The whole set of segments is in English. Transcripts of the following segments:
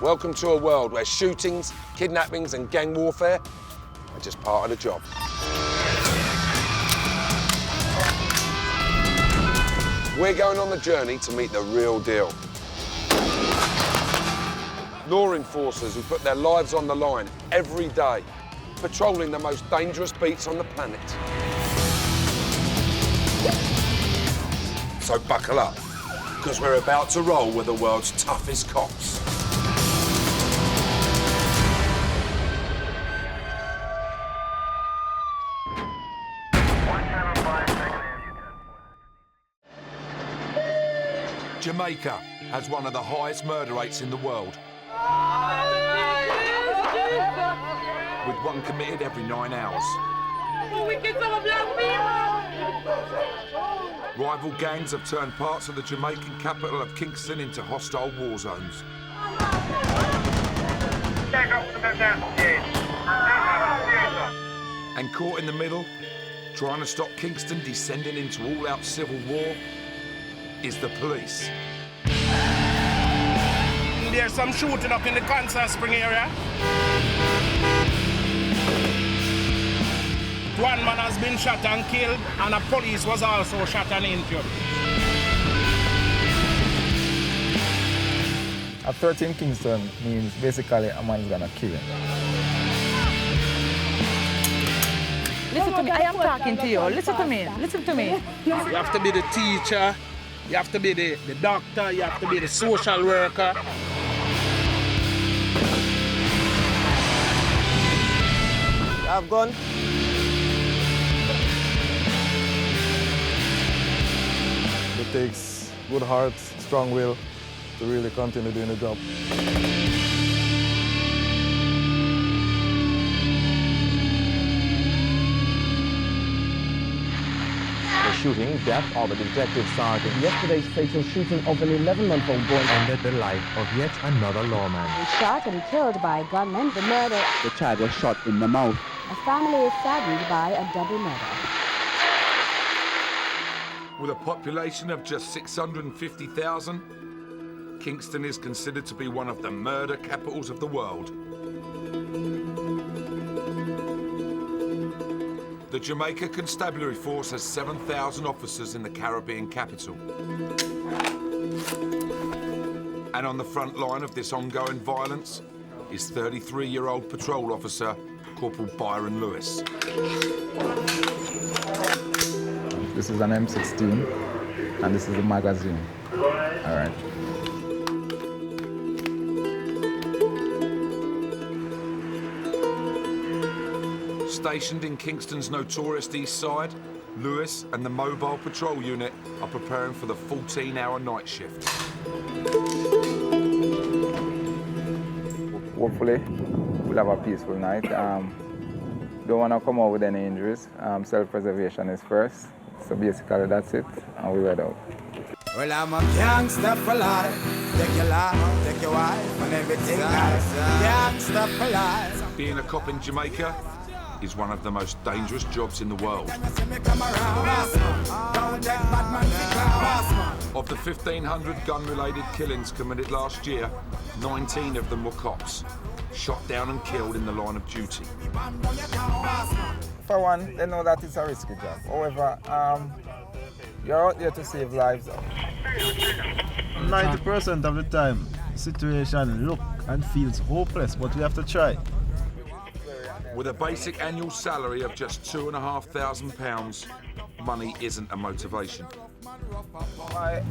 Welcome to a world where shootings, kidnappings and gang warfare are just part of the job. We're going on the journey to meet the real deal. Law enforcers who put their lives on the line every day, patrolling the most dangerous beats on the planet. So buckle up, because we're about to roll with the world's toughest cops. Jamaica has one of the highest murder rates in the world, with one committed every 9 hours. Rival gangs have turned parts of the Jamaican capital of Kingston into hostile war zones. And caught in the middle, trying to stop Kingston descending into all-out civil war, is the police. There's some shooting up in the Concert Spring area. One man has been shot and killed, and a police was also shot and injured. A 13 Kingston means basically a man's gonna kill him. Listen to me, I am talking to you. Listen to me, listen to me. You have to be the teacher, you have to be the doctor, you have to be the social worker. You have gun? It takes good heart, strong will to really continue doing the job. The shooting, death of a detective sergeant. Yesterday's fatal shooting of an 11-month-old boy ended the life of yet another lawman. He was shot and killed by gunmen. The murder. The child was shot in the mouth. A family is saddened by a double murder. With a population of just 650,000, Kingston is considered to be one of the murder capitals of the world. The Jamaica Constabulary Force has 7,000 officers in the Caribbean capital. And on the front line of this ongoing violence is 33-year-old patrol officer Corporal Byron Lewis. This is an M16, and this is a magazine. All right. Stationed in Kingston's notorious east side, Lewis and the mobile patrol unit are preparing for the 14-hour night shift. Hopefully, we'll have a peaceful night. Don't want to come out with any injuries. Self-preservation is first. So basically, that's it, and we head out. Well, I'm a gangster for life. Take your life, take your wife, and everything else. Gangster for life. Being a cop in Jamaica is one of the most dangerous jobs in the world. Of the 1,500 gun-related killings committed last year, 19 of them were cops, shot down and killed in the line of duty. For one, they know that it's a risky job. However, you're out there to save lives. 90% of the time, the situation looks and feels hopeless, but we have to try. With a basic annual salary of just £2,500, money isn't a motivation.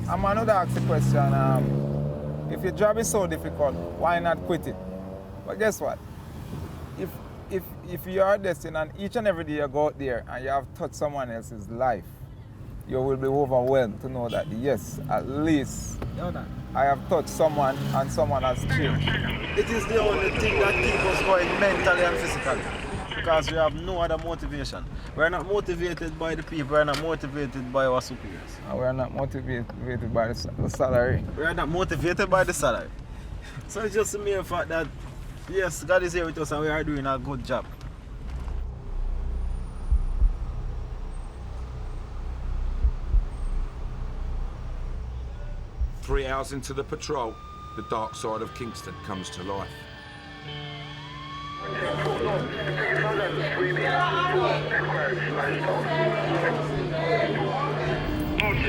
I'm going to ask the question, if your job is so difficult, why not quit it? But guess what? If you are destined and each and every day you go out there and you have touched someone else's life, you will be overwhelmed to know that, yes, at least I have touched someone and someone has changed. It is the only thing that keeps us going mentally and physically, because we have no other motivation. We're not motivated by the people, we're not motivated by our superiors. And we're not motivated by the salary. We're not motivated by the salary. So it's just the mere fact that, yes, God is here with us and we are doing a good job. "3 hours into the patrol, the dark side of Kingston comes to life.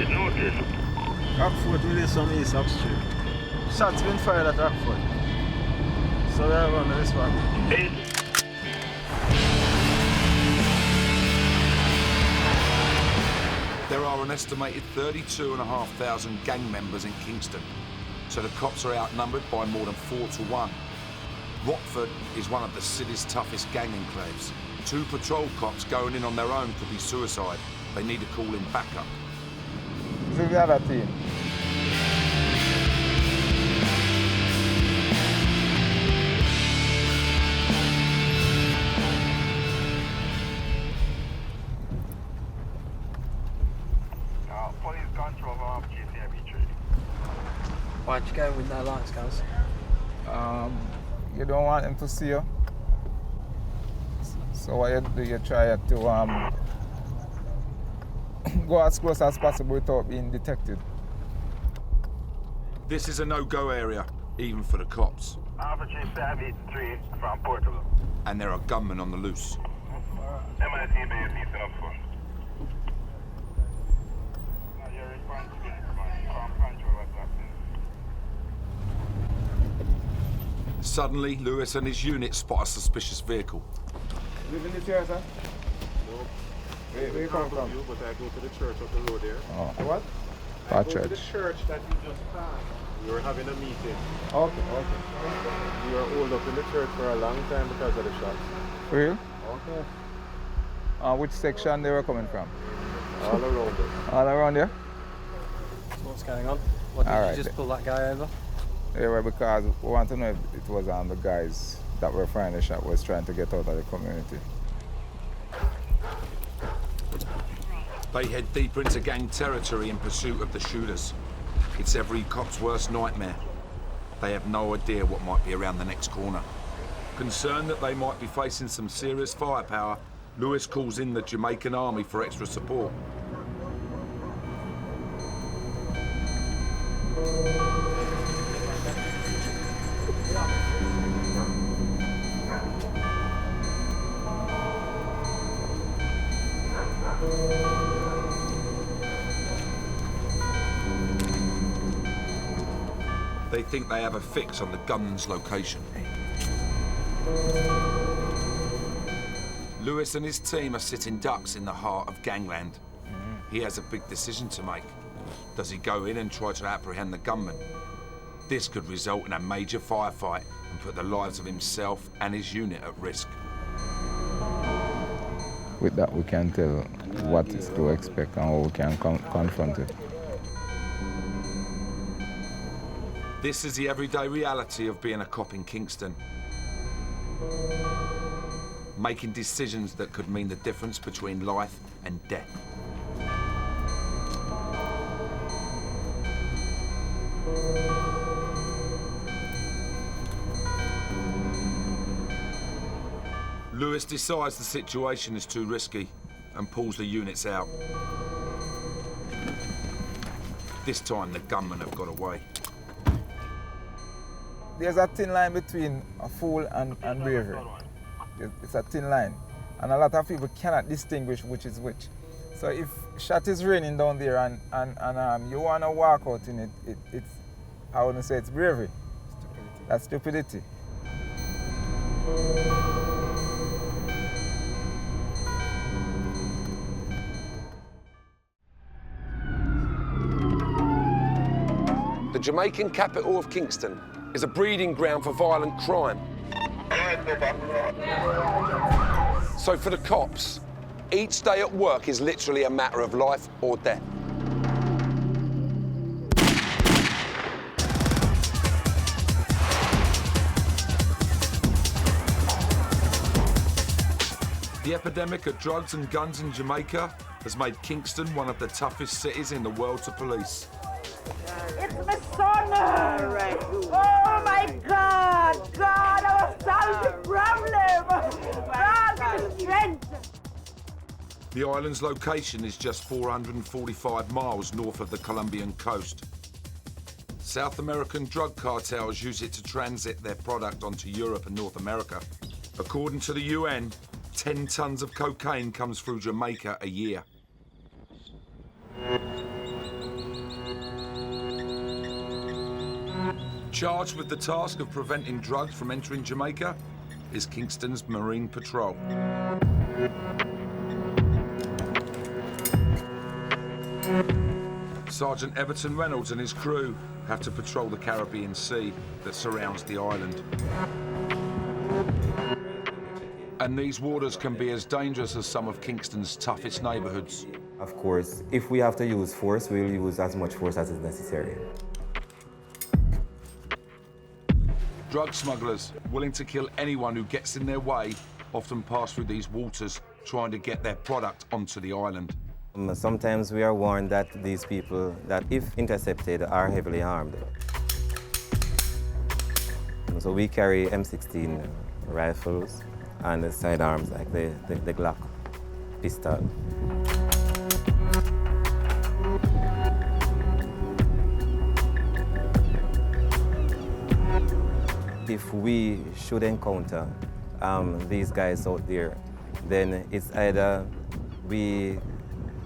Noted. Rockford released from East Upstream. Shots been fired at Rockford. So we are running this one. There are an estimated 32,500 gang members in Kingston, so the cops are outnumbered by more than 4 to 1. Rockford is one of the city's toughest gang enclaves. 2 patrol cops going in on their own could be suicide. They need to call in backup. This is the other team. Police control of GCME3. Why'd you go with no lights, guys? You don't want them to see you. So what you do, you try to go as close as possible without being detected. This is a no-go area, even for the cops. Alpha GCME3 from Portugal. And there are gunmen on the loose. MIT base Eastern Oxford. Your response from control what's happening. Suddenly, Lewis and his unit spot a suspicious vehicle. Live in this area, sir? No. Where you come from? But I go to the church up the road there. Oh. What? I What go church? to the church that you just passed. We were having a meeting. Okay. We were holed up in the church for a long time because of the shots. Real? Okay. Which section they were coming from? All around us. All around here? So what's going on? What, did All you right. just pull that guy over? Yeah, well, because we want to know if it was the guys that were firing the shot was trying to get out of the community. They head deeper into gang territory in pursuit of the shooters. It's every cop's worst nightmare. They have no idea what might be around the next corner. Concerned that they might be facing some serious firepower, Lewis calls in the Jamaican army for extra support. They think they have a fix on the gunman's location. Lewis and his team are sitting ducks in the heart of gangland. He has a big decision to make. Does he go in and try to apprehend the gunman? This could result in a major firefight and put the lives of himself and his unit at risk. With that, we can tell what is to expect and how we can confront it. This is the everyday reality of being a cop in Kingston. Making decisions that could mean the difference between life and death. Lewis decides the situation is too risky and pulls the units out. This time the gunmen have got away. There's a thin line between a fool and bravery. It's a thin line. And a lot of people cannot distinguish which is which. So if shot is raining down there and you want to walk out in it, it's, I wouldn't say it's bravery. Stupidity. That's stupidity. The Jamaican capital of Kingston is a breeding ground for violent crime. So for the cops, each day at work is literally a matter of life or death. The epidemic of drugs and guns in Jamaica has made Kingston one of the toughest cities in the world to police. It's my son! Right. Oh my God! God, I was solved the problem! God, give me strength! The island's location is just 445 miles north of the Colombian coast. South American drug cartels use it to transit their product onto Europe and North America. According to the UN, 10 tons of cocaine comes through Jamaica a year. Charged with the task of preventing drugs from entering Jamaica is Kingston's Marine Patrol. Sergeant Everton Reynolds and his crew have to patrol the Caribbean Sea that surrounds the island. And these waters can be as dangerous as some of Kingston's toughest neighbourhoods. Of course, if we have to use force, we'll use as much force as is necessary. Drug smugglers, willing to kill anyone who gets in their way, often pass through these waters trying to get their product onto the island. Sometimes we are warned that these people, that if intercepted, are heavily armed. So we carry M16 rifles and the sidearms like the Glock pistol. If we should encounter these guys out there, then it's either we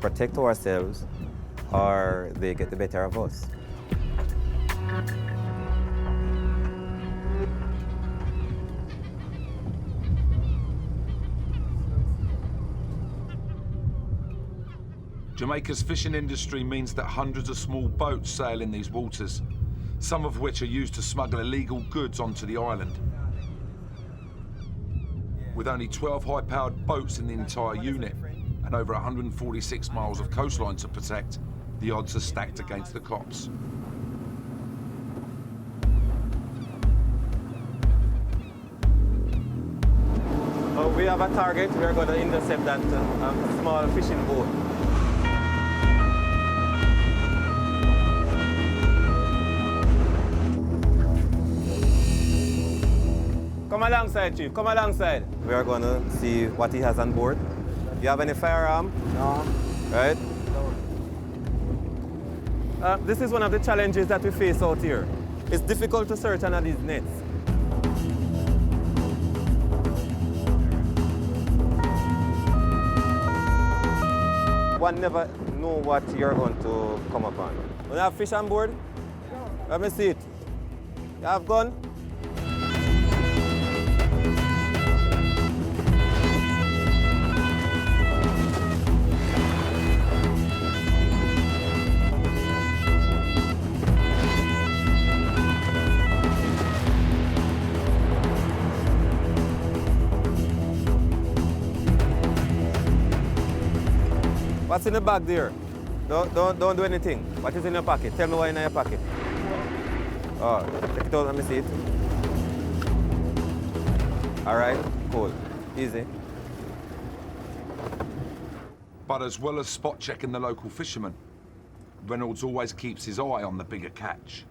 protect ourselves or they get the better of us. Jamaica's fishing industry means that hundreds of small boats sail in these waters, some of which are used to smuggle illegal goods onto the island. With only 12 high-powered boats in the entire unit and over 146 miles of coastline to protect, the odds are stacked against the cops. We have a target. We are going to intercept that small fishing boat. Come alongside, Chief. Come alongside. We are going to see what he has on board. You have any firearm? No. Right? No. This is one of the challenges that we face out here. It's difficult to search under these nets. One never know what you're going to come upon. You have fish on board? Let me see it. You have gun? What's in the bag there? Don't do anything. What is in your pocket? Tell me what's in your pocket. Oh, take it out, let me see it. All right, cool, easy. But as well as spot checking the local fishermen, Reynolds always keeps his eye on the bigger catch.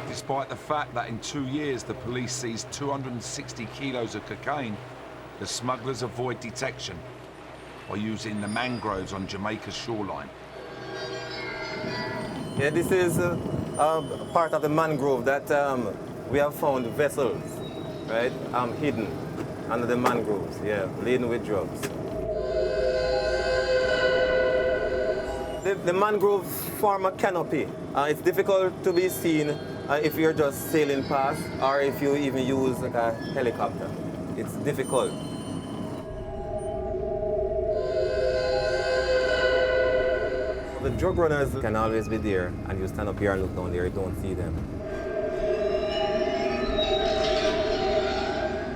Despite the fact that in 2 years the police seized 260 kilos of cocaine, the smugglers avoid detection by using the mangroves on Jamaica's shoreline. Yeah, this is part of the mangrove that we have found vessels, right, hidden under the mangroves, yeah, laden with drugs. The mangroves form a canopy. It's difficult to be seen if you're just sailing past or if you even use like a helicopter. It's difficult. The drug runners can always be there, and you stand up here and look down there, you don't see them.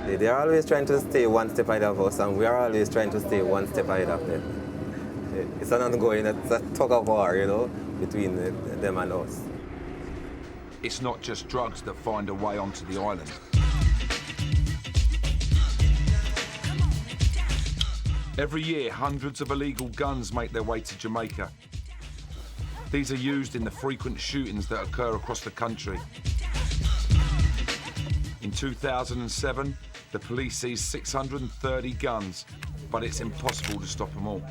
They're always trying to stay one step ahead of us, and we are always trying to stay one step ahead of them. It's an ongoing, it's a tug of war, you know, between them and us. It's not just drugs that find a way onto the island. Every year, hundreds of illegal guns make their way to Jamaica. These are used in the frequent shootings that occur across the country. In 2007, the police seized 630 guns, but it's impossible to stop them all.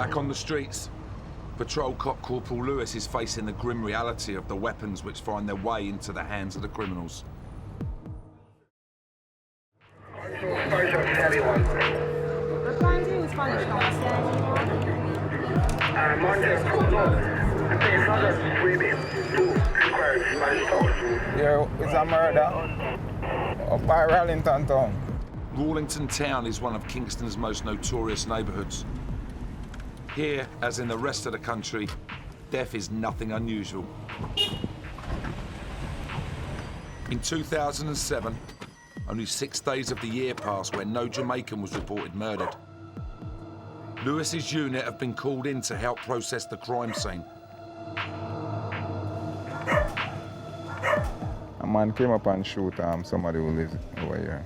Back on the streets, Patrol Cop Corporal Lewis is facing the grim reality of the weapons which find their way into the hands of the criminals. There is a murder up by Rallington Town. Rawlington Town is one of Kingston's most notorious neighbourhoods. Here, as in the rest of the country, death is nothing unusual. In 2007, only 6 days of the year passed where no Jamaican was reported murdered. Lewis's unit have been called in to help process the crime scene. A man came up and shoot somebody who lives over here.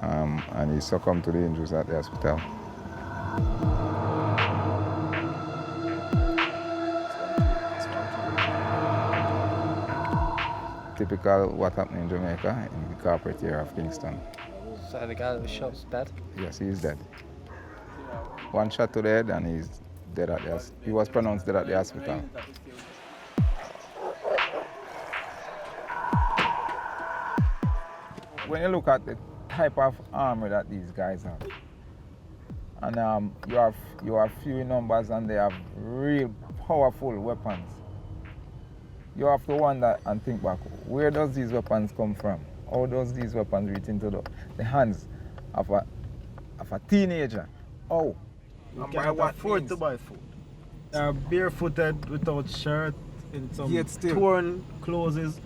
And he succumbed to the injuries at the hospital. Typical what happened in Jamaica, in the corporate area of Kingston. So the guy that was shot is dead? Yes, he is dead. One shot to the head and he's dead at the he was pronounced dead at the hospital. When you look at the type of armor that these guys have, and you have few in numbers and they have real powerful weapons, you have to wonder and think back, where does these weapons come from? How does these weapons reach into the hands of a teenager? Oh, you can't afford to buy food. They're barefooted, without shirt, in some torn clothes.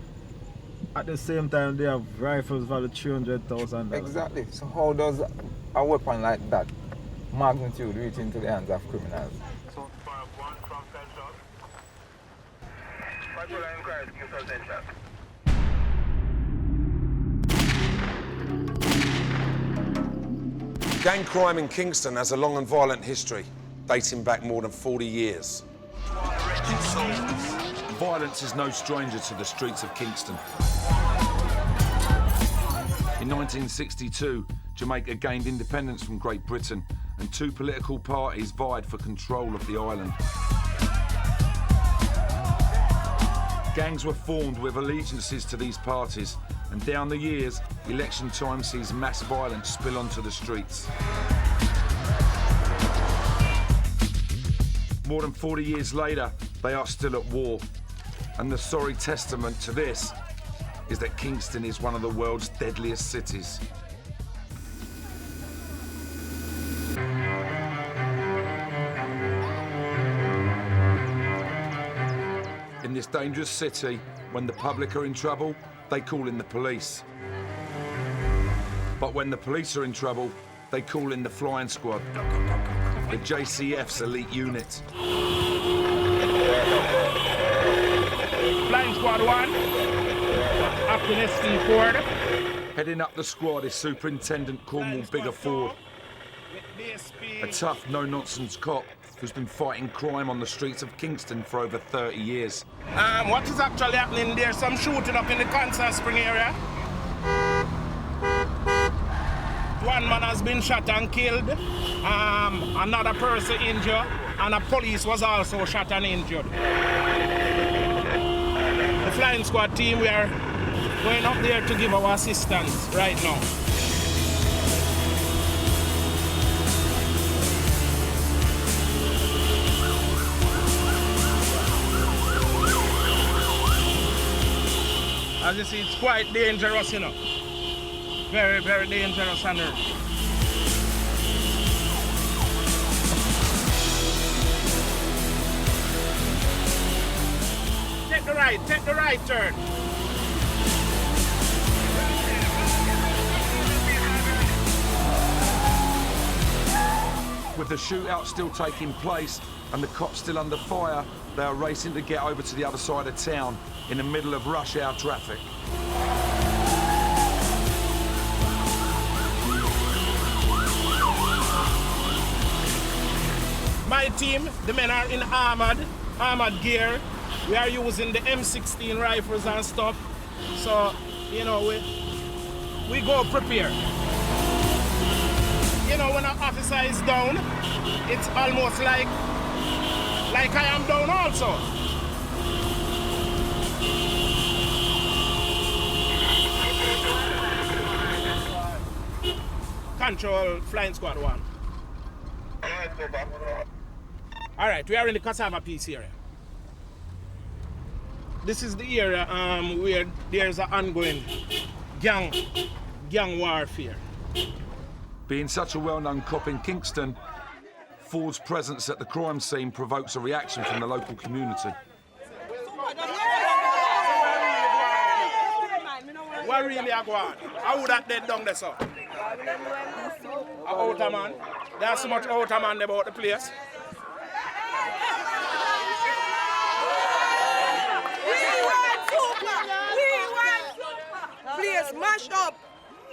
At the same time, they have rifles valued $300,000. Exactly. So how does a weapon like that magnitude reach into the hands of criminals? Gang crime in Kingston has a long and violent history, dating back more than 40 years. Violence is no stranger to the streets of Kingston. In 1962, Jamaica gained independence from Great Britain, and 2 political parties vied for control of the island. Gangs were formed with allegiances to these parties, and down the years, election time sees mass violence spill onto the streets. More than 40 years later, they are still at war. And the sorry testament to this is that Kingston is one of the world's deadliest cities. In this dangerous city, when the public are in trouble, they call in the police. But when the police are in trouble, they call in the flying squad, the JCF's elite unit. Flying Squad 1, Happiness Ford. Heading up the squad is Superintendent Cornwall Bigger Ford, a tough, no-nonsense cop who's been fighting crime on the streets of Kingston for over 30 years. What is actually happening there? Some shooting up in the Concert Spring area. One man has been shot and killed, another person injured, and a police was also shot and injured. The flying squad team, we are going up there to give our assistance right now. As you see, it's quite dangerous, you know. Very, very dangerous on earth. Take the right turn. With the shootout still taking place and the cops still under fire, they are racing to get over to the other side of town in the middle of rush hour traffic. My team, the men are in armored gear. We are using the M16 rifles and stuff. So, you know, we go prepared. you know, when an officer is down, it's almost like I am down also. Control Flying Squad 1. All right, we are in the Cassava Peace area. This is the area where there's an ongoing gang warfare. Being such a well-known cop in Kingston, Ford's presence at the crime scene provokes a reaction from the local community. What really are going on? How would that dead down there, sir? A outer man. There's so much outer man about the place. Place mash up.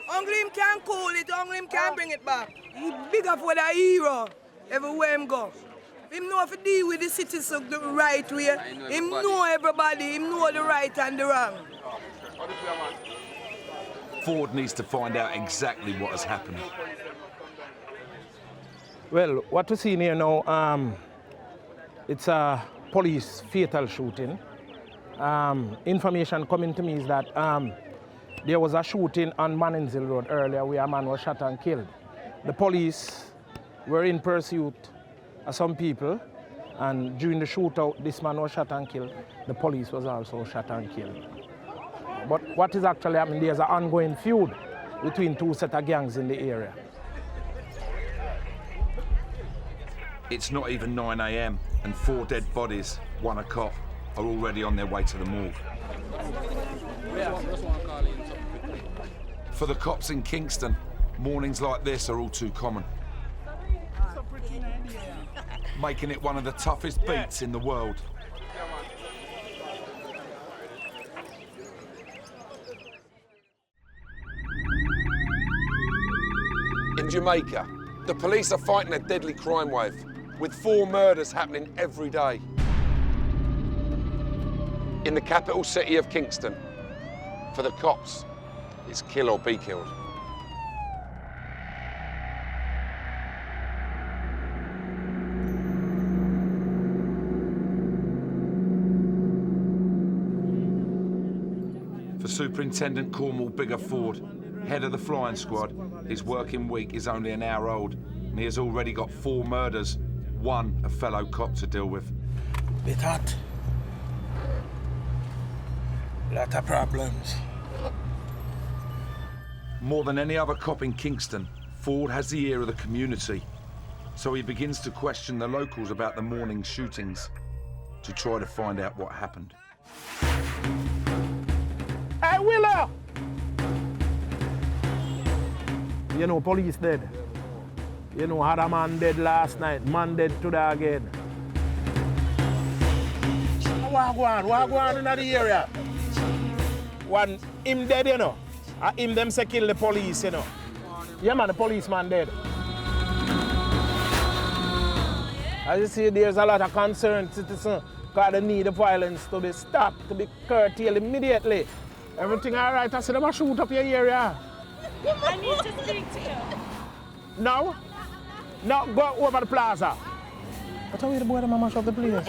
Only him can cool it, only him can bring it back. He big up for the hero everywhere him go. Him know if to deal with the citizens the right way. Him know everybody, him know the right and the wrong. Ford needs to find out exactly what has happened. Well, what we're seeing here now, it's a police fatal shooting. Information coming to me is that there was a shooting on Manningsville Road earlier where a man was shot and killed. The police were in pursuit of some people, and during the shootout, this man was shot and killed. The police was also shot and killed. But what is actually happening, there's an ongoing feud between two set of gangs in the area. It's not even 9 a.m. and 4 dead bodies, one a cop, are already on their way to the morgue. For the cops in Kingston, mornings like this are all too common, making it one of the toughest beats in the world. In Jamaica, the police are fighting a deadly crime wave, with 4 murders happening every day. In the capital city of Kingston, for the cops, it's kill or be killed. For Superintendent Cornwall Bigger Ford, head of the flying squad, his working week is only an hour old, and he has already got 4 murders, 1 a fellow cop to deal with. Bit hot. Lot of problems. More than any other cop in Kingston, Ford has the ear of the community, so he begins to question the locals about the morning shootings to try to find out what happened. Hey, Willow! You know, police dead. You know, had a man dead last night, man dead today again. What go on in the area? One, him dead, you know. Him them say kill the police, you know. Yeah, man, the policeman dead. As you see, there's a lot of concerned citizens because they need the violence to be stopped, to be curtailed immediately. Everything all right? I said, I'm shoot up your area. I need to speak to you. No? No, go over the plaza. But how are the boy that mash up the place?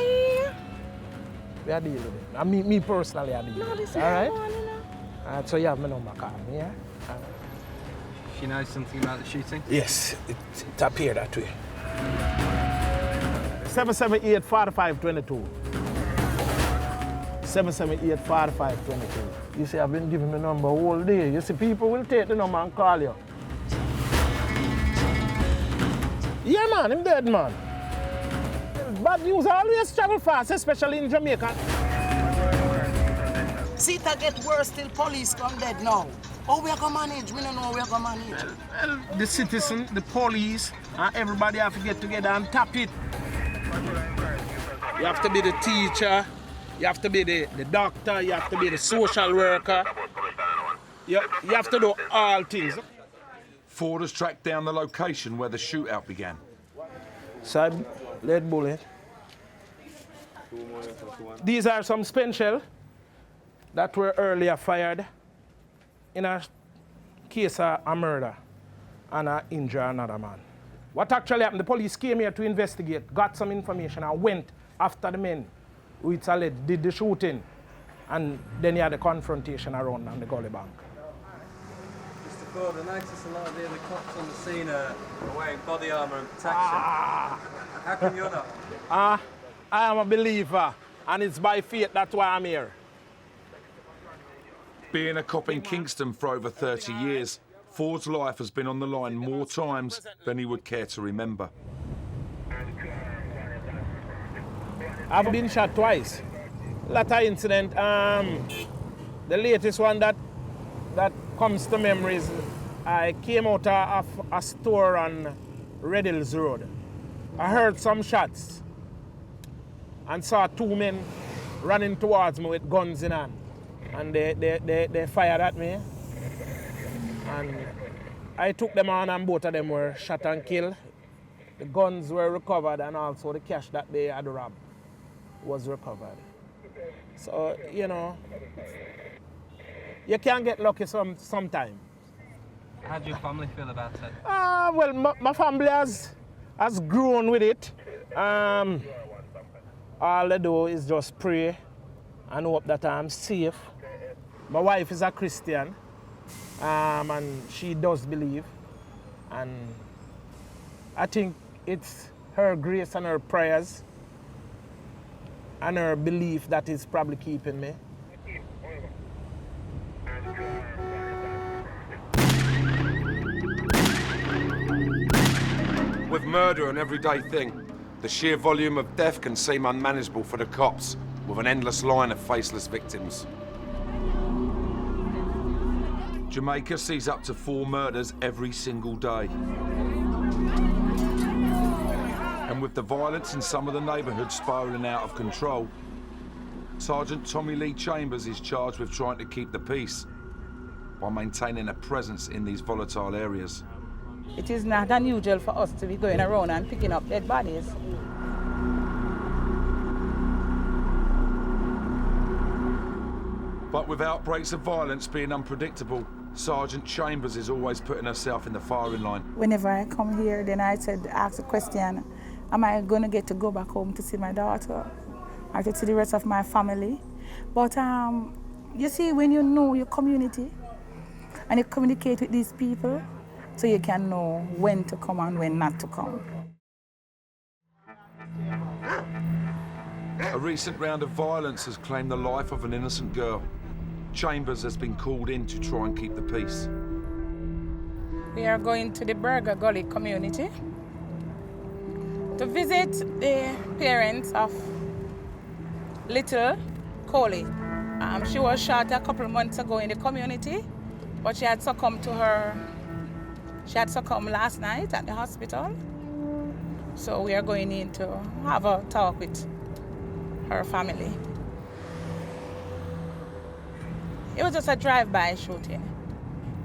We are dealing with it. I mean, me personally, I deal with it. All right? All right, so you have my number, call me, yeah? She knows something about the shooting? Yes, it appeared that way. 778-4522. 778-4522. You see, I've been giving my number all day. You see, people will take the number and call you. Yeah, man, I'm dead, man. Bad news always travel fast, especially in Jamaica. See, it get worse till police come dead now. How we are going to manage? We don't know how we are going to manage. Well, the citizen, the police, and everybody have to get together and tap it. You have to be the teacher, you have to be the doctor, you have to be the social worker. You have to do all things. Ford has tracked down the location where the shootout began. Side lead bullet. These are some spent shell that were earlier fired in a case of a murder. and injure another man. What actually happened, the police came here to investigate, got some information and went after the men who it's alleged did the shooting, and then you had a confrontation around on the gully bank. Mr. Ford, I noticed a lot of the other cops on the scene are wearing body armour and protection. How come you're not? I am a believer, and it's by faith that's why I'm here. Being a cop in Kingston for over 30 years, Ford's life has been on the line more times than he would care to remember. I've been shot twice. Lot of incident. The latest one that comes to memories, I came out of a store on Red Hills Road. I heard some shots and saw two men running towards me with guns in hand. And they fired at me. And I took them on and both of them were shot and killed. The guns were recovered and also the cash that they had robbed was recovered. So, you know, you can get lucky sometimes. How do your family feel about it? Well, my family has grown with it. All they do is just pray and hope that I'm safe. My wife is a Christian, and she does believe. And I think it's her grace and her prayers and her belief that is probably keeping me. With murder an everyday thing, the sheer volume of death can seem unmanageable for the cops, with an endless line of faceless victims. Jamaica sees up to 4 murders every single day. And with the violence in some of the neighbourhoods spiralling out of control, Sergeant Tommy Lee Chambers is charged with trying to keep the peace by maintaining a presence in these volatile areas. It is not unusual for us to be going around and picking up dead bodies. But with outbreaks of violence being unpredictable, Sergeant Chambers is always putting herself in the firing line. Whenever I come here, then I ask the question, am I going to get to go back home to see my daughter or to see the rest of my family? But you see, when you know your community and you communicate with these people, so you can know when to come and when not to come. A recent round of violence has claimed the life of an innocent girl. Chambers has been called in to try and keep the peace. We are going to the Burger Gully community to visit the parents of little Coley. She was shot a couple of months ago in the community, but she had succumbed last night at the hospital. So we are going in to have a talk with her family. It was just a drive-by shooting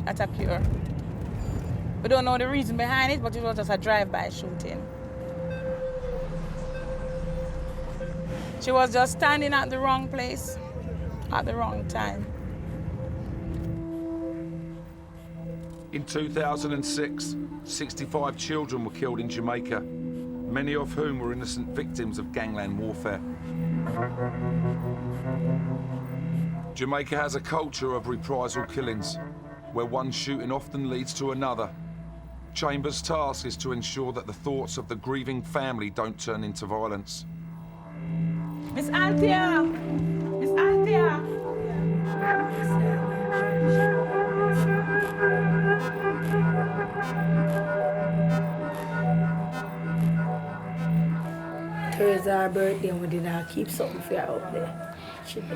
that occurred. We don't know the reason behind it, but it was just a drive-by shooting. She was just standing at the wrong place at the wrong time. In 2006, 65 children were killed in Jamaica, many of whom were innocent victims of gangland warfare. Jamaica has a culture of reprisal killings, where one shooting often leads to another. Chambers' task is to ensure that the thoughts of the grieving family don't turn into violence. Miss Anthea! Miss Anthea! Thursday's our birthday and we did not keep something for her up there. She did.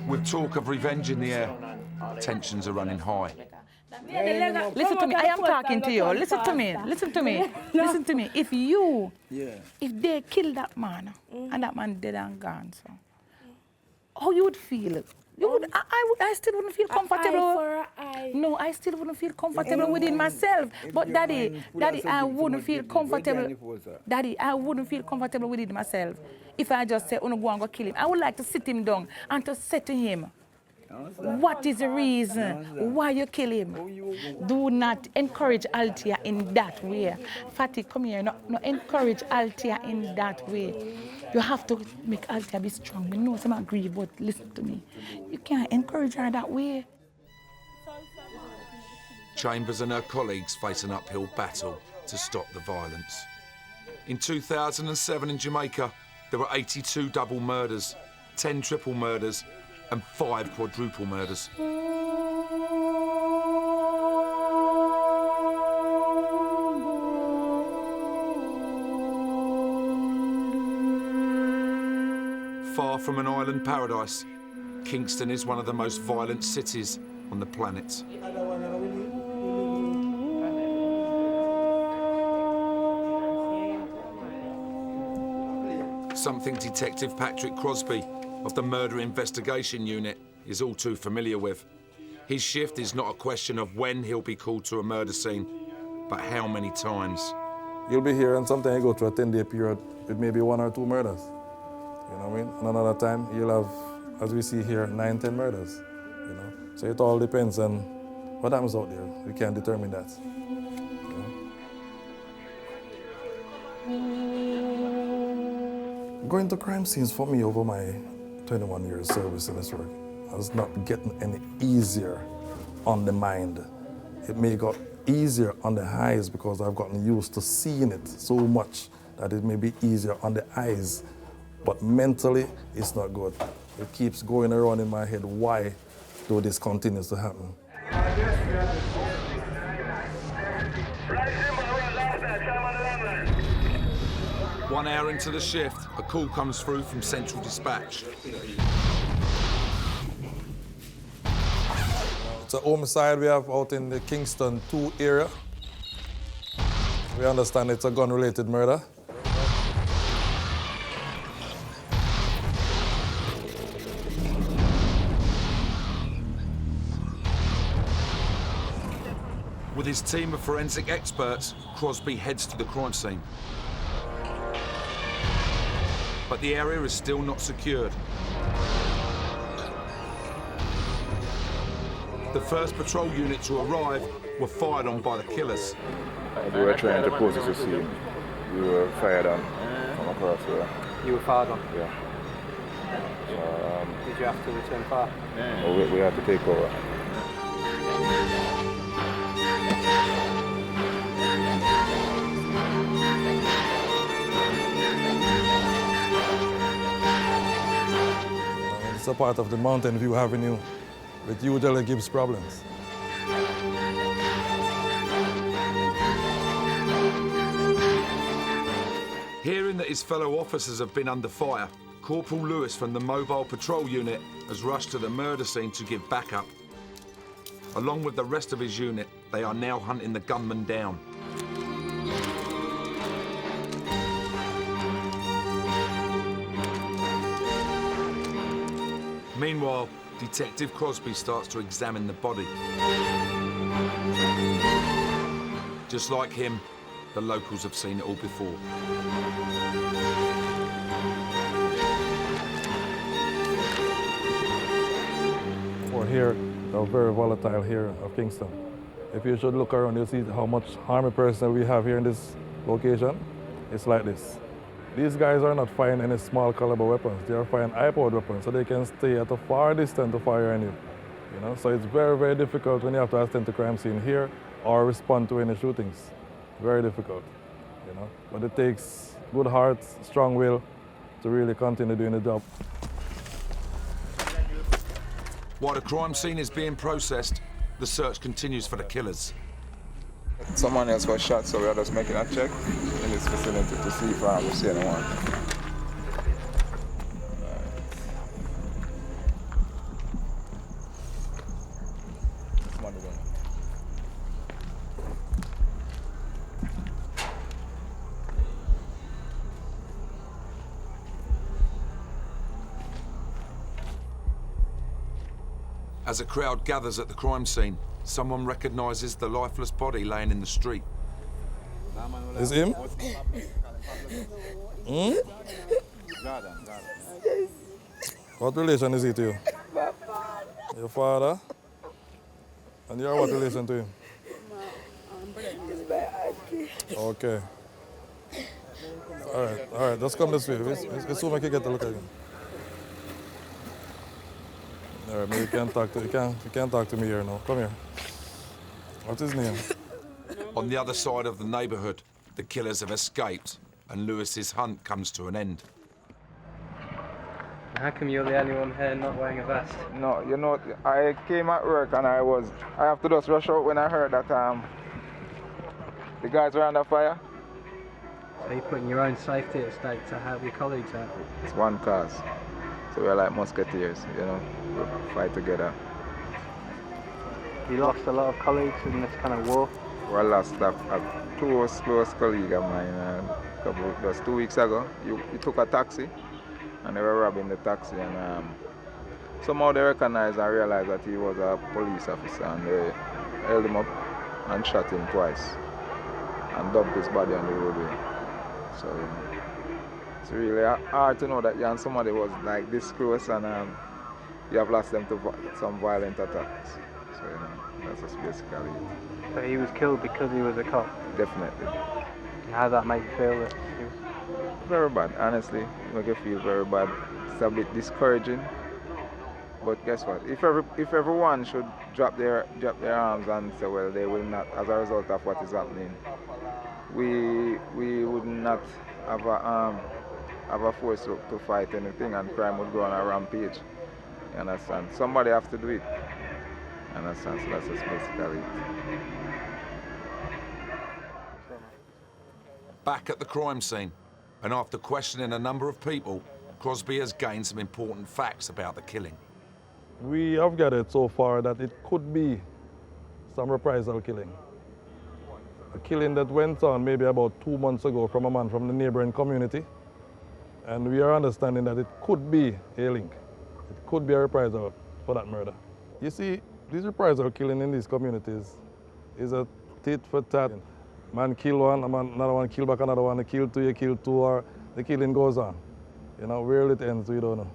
With talk of revenge in the air, tensions are running high. Listen to me, I am talking to you. Listen to me, listen to me, listen to me. If they kill that man, and that man dead and gone, so how you would feel I still wouldn't feel comfortable. Eye for an eye. No, I still wouldn't feel comfortable within myself. But Daddy, I wouldn't feel comfortable. Daddy, I wouldn't feel comfortable within myself if I just say, oh, no, go and go kill him. I would like to sit him down and to say to him, what is the reason why you kill him? Do not encourage Althea in that way. Fatty, come here. No encourage Althea in that way. You have to make Althea be strong. We know some agree, but listen to me. You can't encourage her that way. Chambers and her colleagues face an uphill battle to stop the violence. In 2007 in Jamaica, there were 82 double murders, 10 triple murders, and 5 quadruple murders. Far from an island paradise, Kingston is one of the most violent cities on the planet. Something Detective Patrick Crosby of the Murder Investigation Unit is all too familiar with. His shift is not a question of when he'll be called to a murder scene, but how many times. You'll be here and sometimes you go through a 10-day period with maybe 1 or 2 murders. You know what I mean? And another time you'll have, as we see here, 9, 10 murders. You know? So it all depends on what happens out there. We can't determine that. You know? Going to crime scenes for me over my 21 years service in this work has not getting any easier on the mind. It may got easier on the eyes because I've gotten used to seeing it so much that it may be easier on the eyes. But mentally, it's not good. It keeps going around in my head, why do this continues to happen? 1 hour into the shift, a call comes through from Central Dispatch. It's a homicide we have out in the Kingston 2 area. We understand it's a gun-related murder. With his team of forensic experts, Crosby heads to the crime scene. But the area is still not secured. The first patrol unit to arrive were fired on by the killers. We were trying to process the scene. We were fired on from across there. You were fired on? Yeah. Did you have to return fire? No, we had to take over. It's a part of the Mountain View Avenue, which usually gives problems. Hearing that his fellow officers have been under fire, Corporal Lewis from the Mobile Patrol Unit has rushed to the murder scene to give backup. Along with the rest of his unit, they are now hunting the gunman down. Meanwhile, Detective Crosby starts to examine the body. Just like him, the locals have seen it all before. We're here, the very volatile here of Kingston. If you should look around, you'll see how much army personnel we have here in this location. It's like this. These guys are not firing any small caliber weapons. They are firing high-powered weapons, so they can stay at a far distance to fire on you. You know, so it's very, very difficult when you have to attend to crime scene here or respond to any shootings. Very difficult, you know. But it takes good heart, strong will to really continue doing the job. While the crime scene is being processed, the search continues for the killers. Someone else got shot, so we are just making a check in this vicinity to see if we see anyone. As a crowd gathers at the crime scene, someone recognises the lifeless body laying in the street. Is him? Hmm? What relation is he to you? My father. Your father? And you're what relation to him? He's my auntie. Okay. All right, just come this way. We soon make you get to look at him. All right, maybe you can't talk to me here now. Come here. What's his name? On the other side of the neighbourhood, the killers have escaped and Lewis's hunt comes to an end. How come you're the only one here not wearing a vest? No, you know, I came at work and I have to just rush out when I heard that the guys were under fire. So you're putting your own safety at stake to help your colleagues out? It's one cause. So we're like musketeers, you know, we fight together. You lost a lot of colleagues in this kind of war? We lost a close colleague of mine. Just 2 weeks ago, he took a taxi and they were robbing the taxi, and somehow they recognized and realized that he was a police officer, and they held him up and shot him twice and dumped his body on the roadway. So you know, it's really hard to know that you and somebody was like this close and you have lost them to some violent attacks. So you know, that's just basically it. So he was killed because he was a cop? Definitely. And how that make you feel that he was... Very bad, honestly. It make you feel very bad. It's a bit discouraging. But guess what? If everyone should drop their arms and say, well, they will not, as a result of what is happening, we would not have a force to fight anything, and crime would go on a rampage. You understand? Somebody have to do it. You understand? So that's just basically it. Back at the crime scene, and after questioning a number of people, Crosby has gained some important facts about the killing. We have gathered so far that it could be some reprisal killing. A killing that went on maybe about 2 months ago from a man from the neighboring community. And we are understanding that it could be a link. It could be a reprisal for that murder. You see, this reprisal killing in these communities is a tit for tat. Man kill one, another one kill back another one, they kill two, you kill two, or the killing goes on. You know, where it ends, we don't know.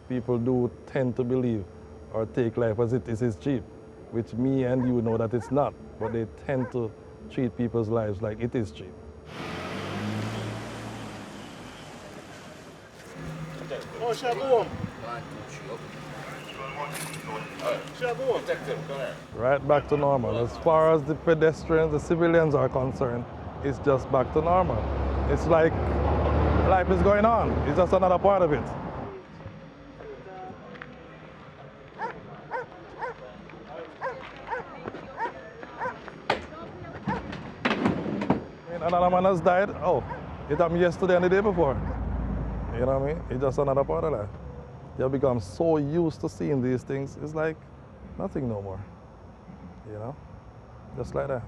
People do tend to believe or take life as it is cheap, which me and you know that it's not, but they tend to treat people's lives like it is cheap. Oh, shall I go home? Right back to normal. As far as the pedestrians, the civilians are concerned, it's just back to normal. It's like life is going on. It's just another part of it. Another man has died. Oh, it happened yesterday and the day before. You know what I mean? It's just another part of life. You have become so used to seeing these things, it's like nothing no more. You know? Just like that.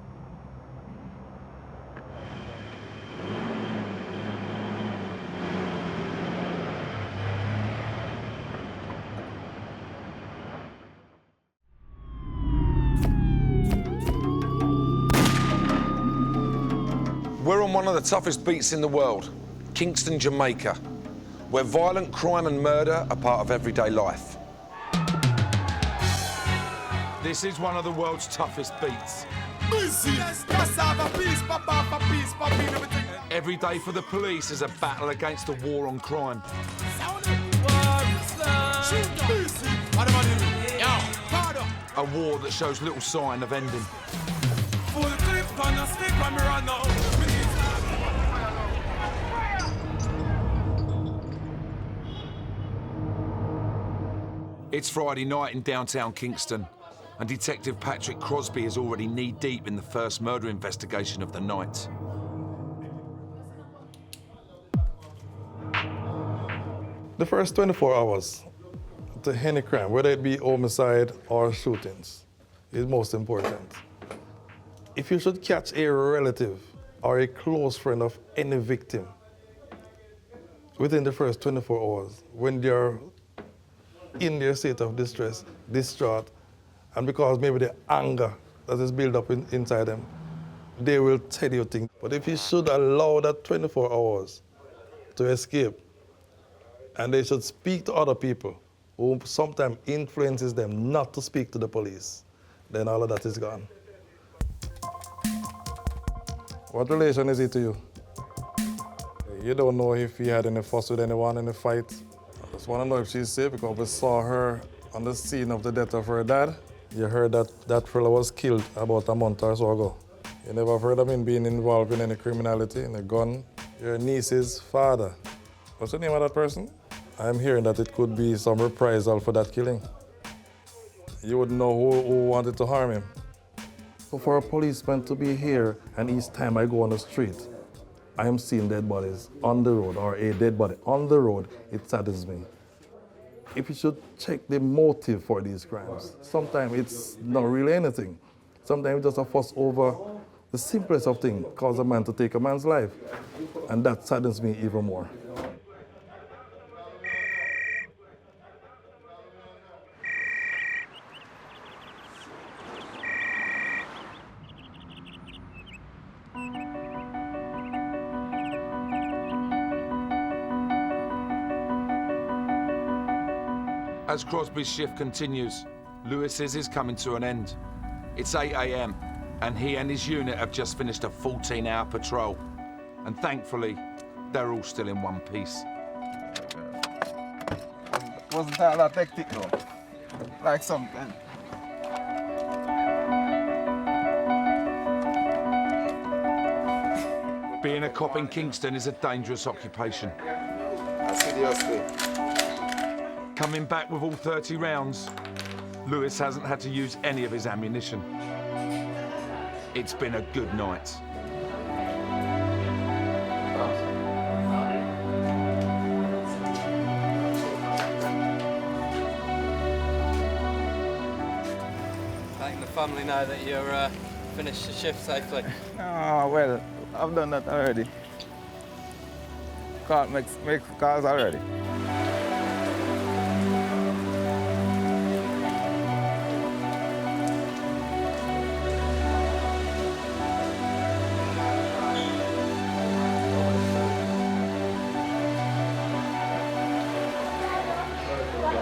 We're on one of the toughest beats in the world, Kingston, Jamaica, where violent crime and murder are part of everyday life. This is one of the world's toughest beats. Every day for the police is a battle against the war on crime. A war that shows little sign of ending. It's Friday night in downtown Kingston, and Detective Patrick Crosby is already knee-deep in the first murder investigation of the night. The first 24 hours to any crime, whether it be homicide or shootings, is most important. If you should catch a relative or a close friend of any victim, within the first 24 hours, when they're in their state of distress, distraught, and because maybe the anger that is built up inside them, they will tell you things. But if you should allow that 24 hours to escape, and they should speak to other people who sometimes influences them not to speak to the police, then all of that is gone. What relation is he to you? You don't know if he had any fuss with anyone in the fight. I just want to know if she's safe because we saw her on the scene of the death of her dad. You heard that that fella was killed about a month or so ago. You never heard of him being involved in any criminality, in a gun. Your niece's father. What's the name of that person? I'm hearing that it could be some reprisal for that killing. You would know who wanted to harm him. So for a policeman to be here and each time I go on the street, I am seeing dead bodies on the road or a dead body on the road, it saddens me. If you should check the motive for these crimes, sometimes it's not really anything. Sometimes it's just a fuss over the simplest of things cause a man to take a man's life. And that saddens me even more. As Crosby's shift continues, Lewis's is coming to an end. It's 8 a.m. and he and his unit have just finished a 14-hour patrol. And thankfully, they're all still in one piece. Wasn't that hectic though? Like something. Being a cop in Kingston is a dangerous occupation. Seriously. Coming back with all 30 rounds, Lewis hasn't had to use any of his ammunition. It's been a good night. Thank the family now that you're finished the shift safely. Oh, well, I've done that already. Make calls already.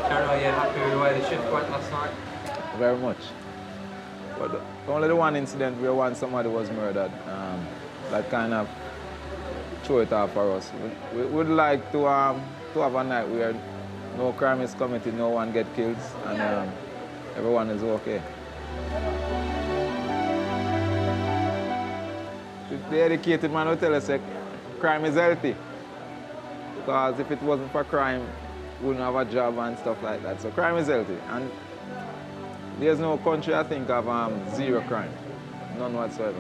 Are you happy with the way the shift went last night? Very much. But only the one incident where somebody was murdered, that kind of threw it off for us. We would like to have a night where no crime is committed, no one gets killed, and everyone is okay. The educated man will tell us that crime is healthy. Because if it wasn't for crime, we wouldn't have a job and stuff like that. So crime is healthy. And there's no country, I think, of zero crime. None whatsoever.